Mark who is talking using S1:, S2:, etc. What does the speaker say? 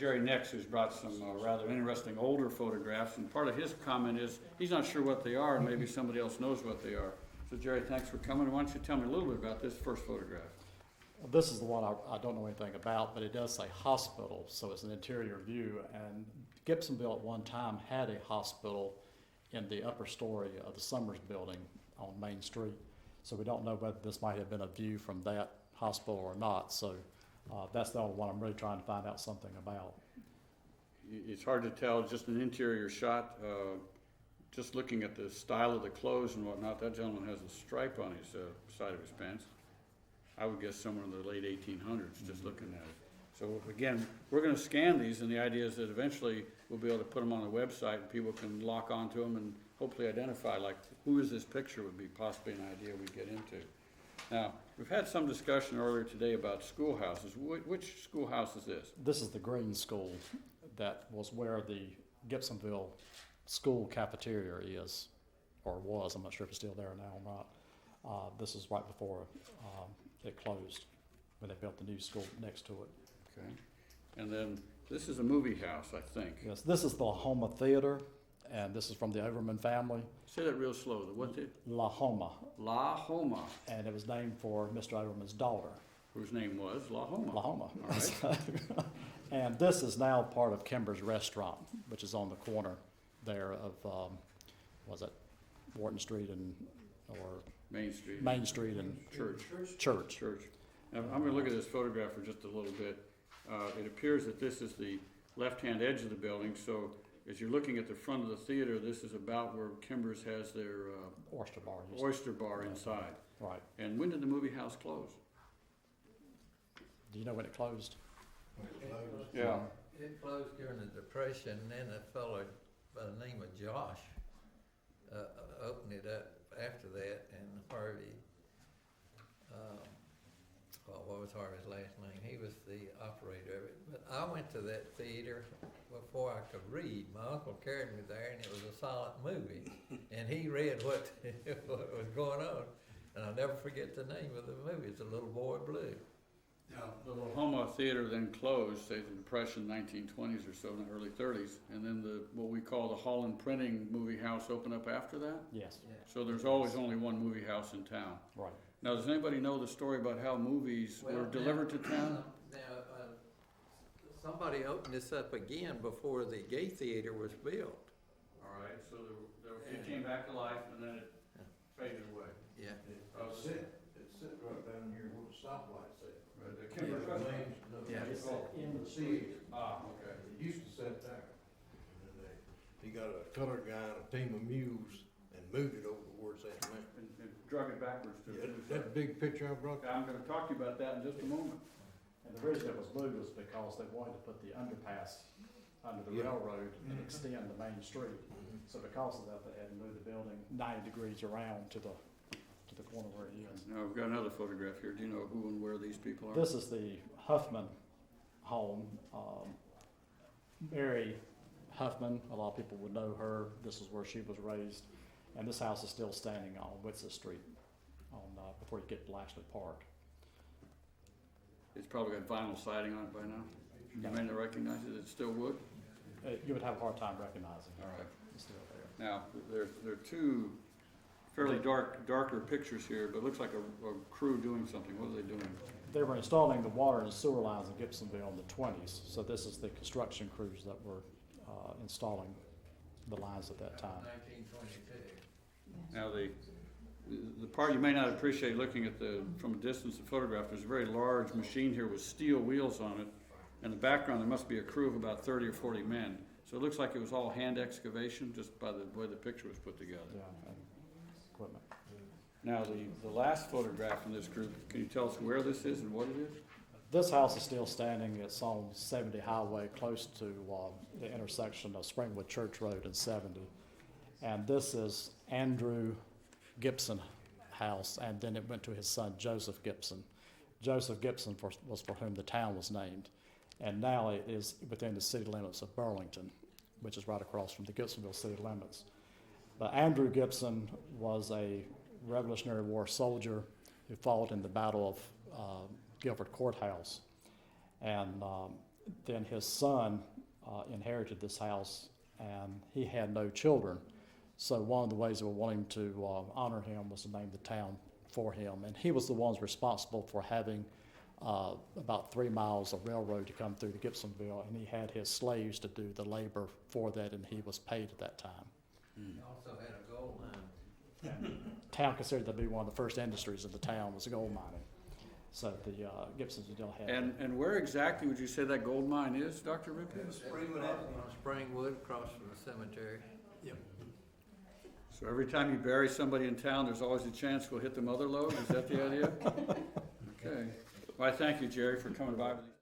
S1: Jerry Nix, who's brought some rather interesting older photographs, and part of his comment is he's not sure what they are, and maybe somebody else knows what they are. So Jerry, thanks for coming. Why don't you tell me a little bit about this first photograph?
S2: This is the one I don't know anything about, but it does say hospital, so it's an interior view. And Gibsonville at one time had a hospital in the upper story of the Summers building on Main Street. So we don't know whether this might have been a view from that hospital or not. So that's the only one I'm really trying to find out something about.
S1: It's hard to tell, just an interior shot. Just looking at the style of the clothes and whatnot, that gentleman has a stripe on his side of his pants. I would guess somewhere in the late 1800s, just looking at it. So again, we're going to scan these, and the idea is that eventually we'll be able to put them on the website, and people can lock onto them and hopefully identify, like, who is this picture would be possibly an idea we get into. Now, we've had some discussion earlier today about schoolhouses. Which schoolhouse is this?
S2: This is the Green School that was where the Gibsonville school cafeteria is, or was. I'm not sure if it's still there now or not. This is right before it closed, when they built the new school next to it.
S1: Okay. And then this is a movie house, I think.
S2: Yes, this is the Homa Theater, and this is from the Overman family.
S1: Say that real slow. What did?
S2: La Homa.
S1: La Homa.
S2: And it was named for Mr. Overman's daughter.
S1: Whose name was La Homa.
S2: La Homa.
S1: All right.
S2: And this is now part of Kimber's Restaurant, which is on the corner there of, was it Wharton Street or
S1: Main Street
S2: and
S1: Church. Now, I'm going to look at this photograph for just a little bit. It appears that this is the left-hand edge of the building, so as you're looking at the front of the theater, this is about where Kimber's has their oyster bar inside.
S2: Right.
S1: And when did the movie house close?
S2: Do you know when it closed?
S1: Yeah.
S3: It closed during the Depression, and then a fellow by the name of Josh opened it up after that, and Harvey, what was Harvey's last name? He was the operator of it. But I went to that theater before I could read. My uncle carried me there, and it was a silent movie. And he read what was going on. And I'll never forget the name of the movie. It's A Little Boy Blue.
S1: Now, the La Homa Theater then closed, say the Depression, 1920s or so, in the early 30s. And then what we call the Holland Printing movie house opened up after that?
S2: Yes.
S3: Yeah.
S1: So there's always only one movie house in town.
S2: Right.
S1: Now, does anybody know the story about how movies were delivered to town?
S3: Somebody opened this up again before the Gay Theater was built.
S1: All right, so it came back to life and then it faded away.
S3: Yeah.
S4: It's sitting right down here where the stoplight's at.
S1: Right, the Kimber's Restaurant.
S3: Yeah.
S4: It's in the theater.
S1: Okay.
S4: It used to sit there. And then he got a colored guy and a team of mules and moved it over to where it's at now.
S1: And drug it backwards to
S4: Yeah, that big picture I brought.
S1: I'm going to talk to you about that in just a moment.
S2: And the reason it was moved was because they wanted to put the underpass under the railroad and extend the main street. So because of that, they had to move the building 90 degrees around to the corner where it is.
S1: Now, we've got another photograph here. Do you know who and where these people are?
S2: This is the Huffman home. Mary Huffman, a lot of people would know her. This is where she was raised. And this house is still standing on Whitson Street before you get to Lashley Park.
S1: It's probably got vinyl siding on it by now. You may not recognize it. It's still wood?
S2: You would have a hard time recognizing it.
S1: All right.
S2: It's still there.
S1: Now, there are two fairly darker pictures here, but it looks like a crew doing something. What are they doing?
S2: They were installing the water and sewer lines in Gibsonville in the 20s. So this is the construction crews that were installing the lines at that time.
S3: 1922.
S1: Now, the part you may not appreciate looking at from a distance, the photograph, there's a very large machine here with steel wheels on it. In the background, there must be a crew of about 30 or 40 men. So it looks like it was all hand excavation, just by the way the picture was put together.
S2: Yeah, and equipment.
S1: Now, the last photograph in this group, can you tell us where this is and what it is?
S2: This house is still standing. It's on 70 Highway, close to the intersection of Springwood Church Road and 70. And this is Andrew Gibson house, and then it went to his son, Joseph Gibson. Joseph Gibson was for whom the town was named. And now it is within the city limits of Burlington, which is right across from the Gibsonville city limits. But Andrew Gibson was a Revolutionary War soldier who fought in the Battle of Guilford Courthouse. And then his son inherited this house, and he had no children. So one of the ways they were wanting to honor him was to name the town for him. And he was the one responsible for having about 3 miles of railroad to come through to Gibsonville, and he had his slaves to do the labor for that, and he was paid at that time.
S3: He also had a gold mine.
S2: Town considered to be one of the first industries in the town was gold mining. So the Gibsonville had.
S1: And where exactly would you say that gold mine is, Dr. Ripley?
S3: On Springwood, across from the cemetery.
S1: So every time you bury somebody in town, there's always a chance we'll hit the mother lode? Is that the idea? Okay. Well, I thank you, Jerry, for coming by with these.